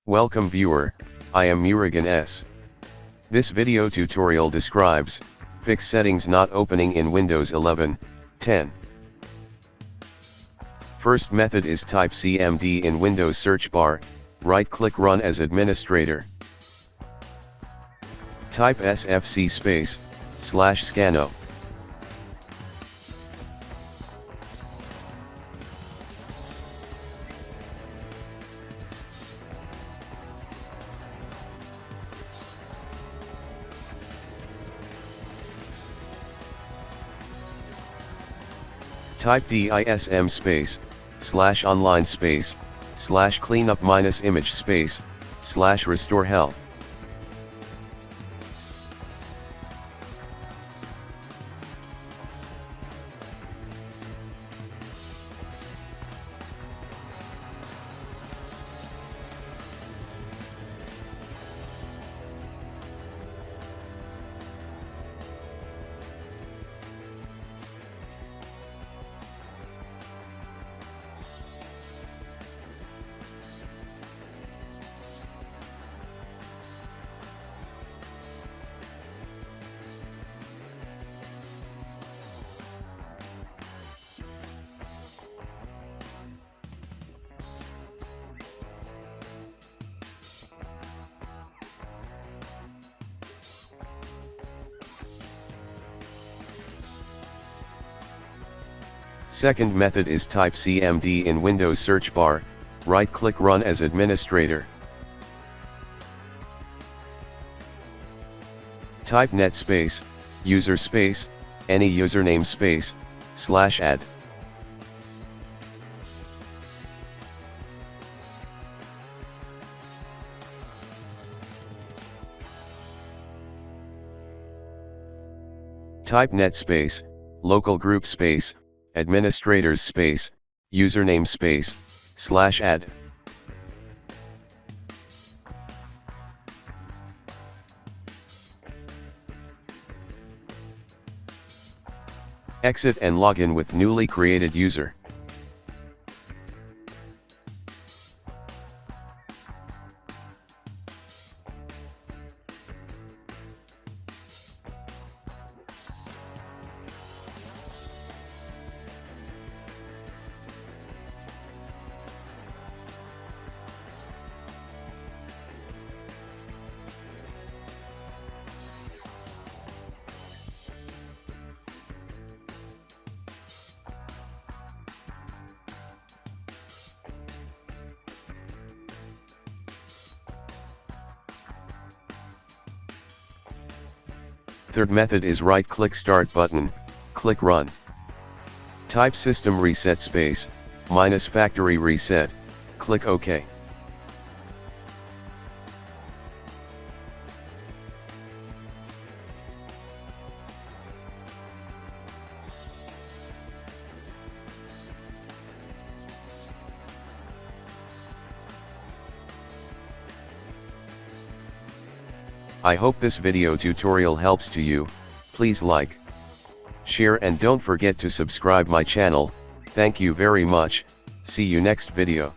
Welcome viewer, I am Murugan S. This video tutorial describes, fix settings not opening in Windows 11, 10. First method is type CMD in Windows search bar, right-click Run as administrator. Type SFC /scano. Type DISM /online /cleanup -image /restore health. Second method is type CMD in Windows search bar, right-click Run as administrator. Type net user any username /add. Type net local group administrators username /add. Exit and log in with newly created user. Third method is right-click Start button, click Run. Type System Reset -factory reset, click OK. I hope this video tutorial helps to you. Please like, share and don't forget to subscribe my channel. Thank you very much. See you next video.